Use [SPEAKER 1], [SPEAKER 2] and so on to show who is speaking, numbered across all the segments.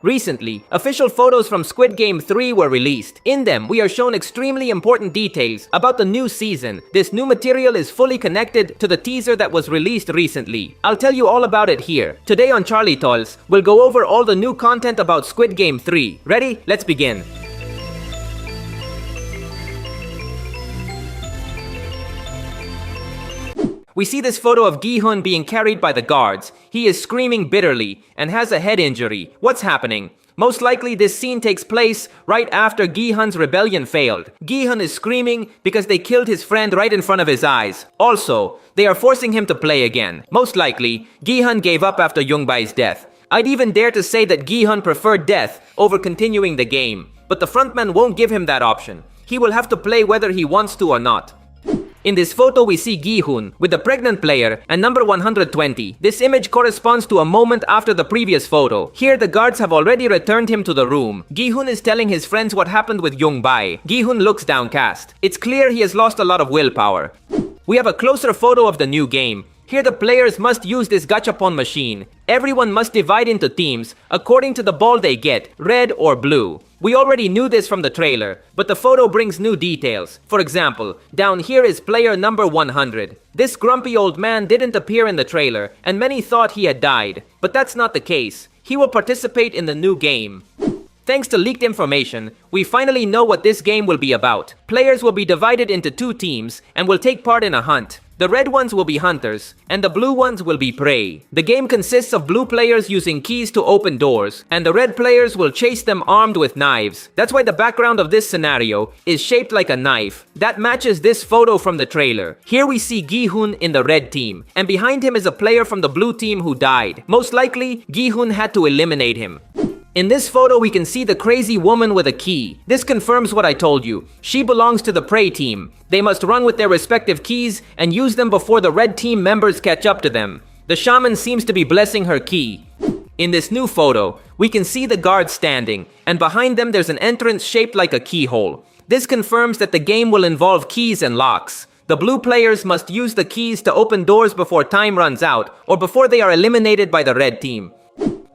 [SPEAKER 1] Recently, official photos from Squid Game 3 were released. In them, we are shown extremely important details about the new season. This new material is fully connected to the teaser that was released recently. I'll tell you all about it here. Today on Charlietales, we'll go over all the new content about Squid Game 3. Ready? Let's begin. We see this photo of Gi-hun being carried by the guards. He is screaming bitterly and has a head injury. What's happening? Most likely this scene takes place right after Gi-hun's rebellion failed. Gi-hun is screaming because they killed his friend right in front of his eyes. Also, they are forcing him to play again. Most likely, Gi-hun gave up after Yoongbai's death. I'd even dare to say that Gi-hun preferred death over continuing the game. But the frontman won't give him that option. He will have to play whether he wants to or not. In this photo, we see Gi-hun with the pregnant player and number 120. This image corresponds to a moment after the previous photo. Here, the guards have already returned him to the room. Gi-hun is telling his friends what happened with Yoongbei. Gi-hun looks downcast. It's clear he has lost a lot of willpower. We have a closer photo of the new game. Here, the players must use this gachapon machine. Everyone must divide into teams according to the ball they get, red or blue. We already knew this from the trailer, but the photo brings new details. For example, down here is player number 100. This grumpy old man didn't appear in the trailer, and many thought he had died. But that's not the case. He will participate in the new game. Thanks to leaked information, we finally know what this game will be about. Players will be divided into two teams and will take part in a hunt. The red ones will be hunters, and the blue ones will be prey. The game consists of blue players using keys to open doors, and the red players will chase them armed with knives. That's why the background of this scenario is shaped like a knife. That matches this photo from the trailer. Here we see Gi-hun in the red team, and behind him is a player from the blue team who died. Most likely, Gi-hun had to eliminate him. In this photo, we can see the crazy woman with a key. This confirms what I told you. She belongs to the prey team. They must run with their respective keys and use them before the red team members catch up to them. The shaman seems to be blessing her key. In this new photo, we can see the guards standing, and behind them there's an entrance shaped like a keyhole. This confirms that the game will involve keys and locks. The blue players must use the keys to open doors before time runs out, or before they are eliminated by the red team.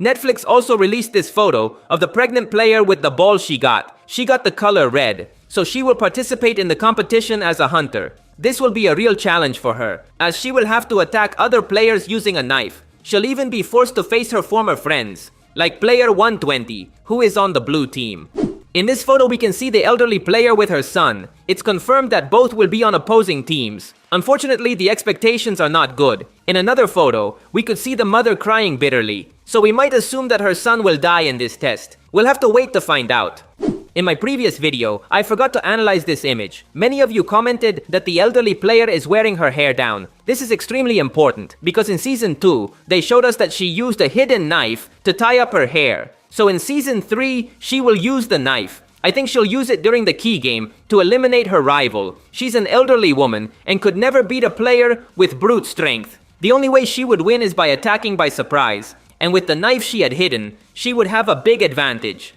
[SPEAKER 1] Netflix also released this photo of the pregnant player with the ball she got. She got the color red, so she will participate in the competition as a hunter. This will be a real challenge for her, as she will have to attack other players using a knife. She'll even be forced to face her former friends, like player 120, who is on the blue team. In this photo, we can see the elderly player with her son. It's confirmed that both will be on opposing teams. Unfortunately, the expectations are not good. In another photo, we could see the mother crying bitterly. So we might assume that her son will die in this test. We'll have to wait to find out. In my previous video, I forgot to analyze this image. Many of you commented that the elderly player is wearing her hair down. This is extremely important because in Season 2, they showed us that she used a hidden knife to tie up her hair. So in Season 3, she will use the knife. I think she'll use it during the key game to eliminate her rival. She's an elderly woman and could never beat a player with brute strength. The only way she would win is by attacking by surprise. And with the knife she had hidden, she would have a big advantage.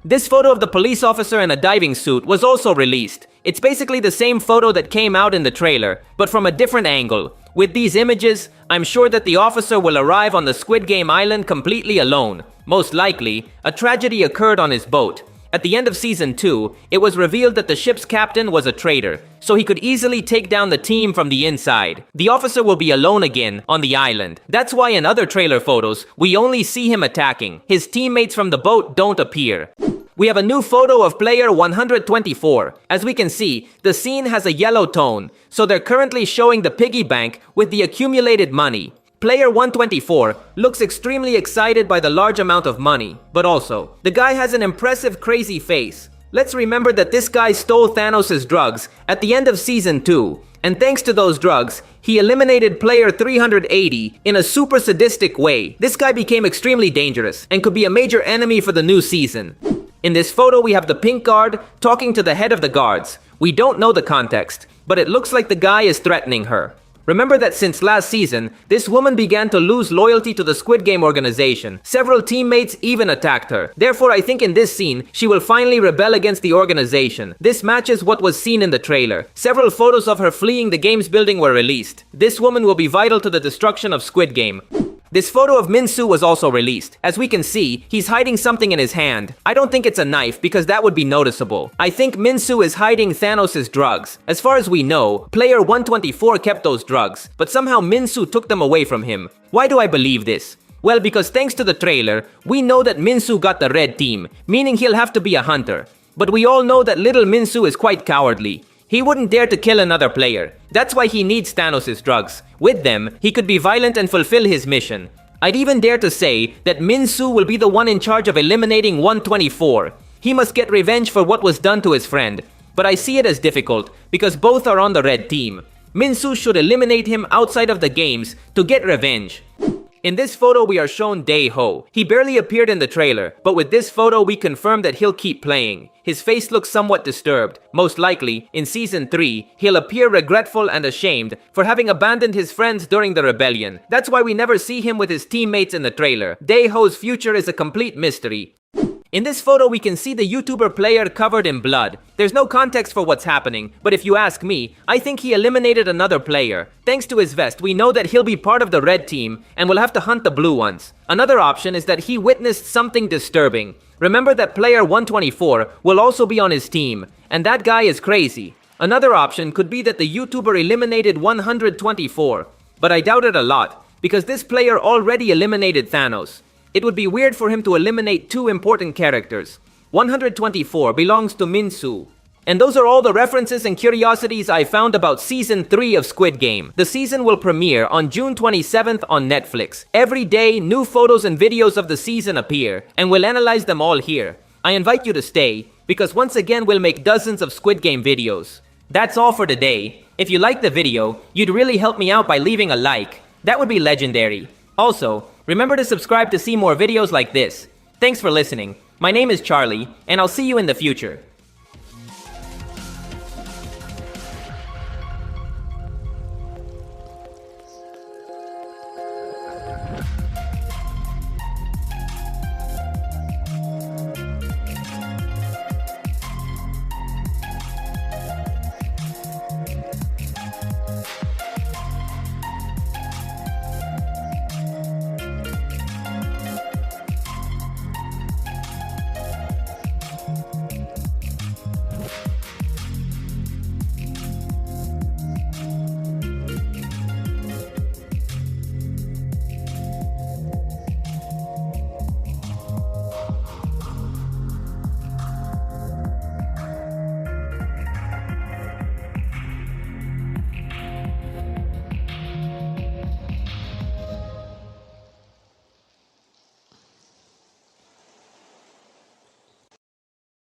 [SPEAKER 1] This photo of the police officer in a diving suit was also released. It's basically the same photo that came out in the trailer, but from a different angle. With these images, I'm sure that the officer will arrive on the Squid Game island completely alone. Most likely, a tragedy occurred on his boat. At the end of Season 2, it was revealed that the ship's captain was a traitor, so he could easily take down the team from the inside. The officer will be alone again on the island. That's why in other trailer photos, we only see him attacking. His teammates from the boat don't appear. We have a new photo of player 124. As we can see, the scene has a yellow tone, so they're currently showing the piggy bank with the accumulated money. Player 124 looks extremely excited by the large amount of money, but also, the guy has an impressive crazy face. Let's remember that this guy stole Thanos' drugs at the end of Season 2, and thanks to those drugs, he eliminated player 380 in a super sadistic way. This guy became extremely dangerous and could be a major enemy for the new season. In this photo, we have the pink guard talking to the head of the guards. We don't know the context, but it looks like the guy is threatening her. Remember that since last season, this woman began to lose loyalty to the Squid Game organization. Several teammates even attacked her. Therefore, I think in this scene, she will finally rebel against the organization. This matches what was seen in the trailer. Several photos of her fleeing the game's building were released. This woman will be vital to the destruction of Squid Game. This photo of Minsu was also released. As we can see, he's hiding something in his hand. I don't think it's a knife because that would be noticeable. I think Minsu is hiding Thanos' drugs. As far as we know, player 124 kept those drugs, but somehow Minsu took them away from him. Why do I believe this? Well, because thanks to the trailer, we know that Minsu got the red team, meaning he'll have to be a hunter. But we all know that little Minsu is quite cowardly. He wouldn't dare to kill another player. That's why he needs Thanos' drugs. With them, he could be violent and fulfill his mission. I'd even dare to say that Minsu will be the one in charge of eliminating 124. He must get revenge for what was done to his friend. But I see it as difficult, because both are on the red team. Minsu should eliminate him outside of the games to get revenge. In this photo, we are shown Dae-ho. He barely appeared in the trailer, but with this photo, we confirm that he'll keep playing. His face looks somewhat disturbed. Most likely, in Season 3, he'll appear regretful and ashamed for having abandoned his friends during the rebellion. That's why we never see him with his teammates in the trailer. Dae-ho's future is a complete mystery. In this photo, we can see the YouTuber player covered in blood. There's no context for what's happening, but if you ask me, I think he eliminated another player. Thanks to his vest, we know that he'll be part of the red team and will have to hunt the blue ones. Another option is that he witnessed something disturbing. Remember that player 124 will also be on his team, and that guy is crazy. Another option could be that the YouTuber eliminated 124, but I doubt it a lot, because this player already eliminated Thanos. It would be weird for him to eliminate two important characters. 124 belongs to Minsu. And those are all the references and curiosities I found about Season 3 of Squid Game. The season will premiere on June 27th on Netflix. Every day, new photos and videos of the season appear, and we'll analyze them all here. I invite you to stay, because once again we'll make dozens of Squid Game videos. That's all for today. If you liked the video, you'd really help me out by leaving a like. That would be legendary. Also, remember to subscribe to see more videos like this. Thanks for listening. My name is Charlie, and I'll see you in the future.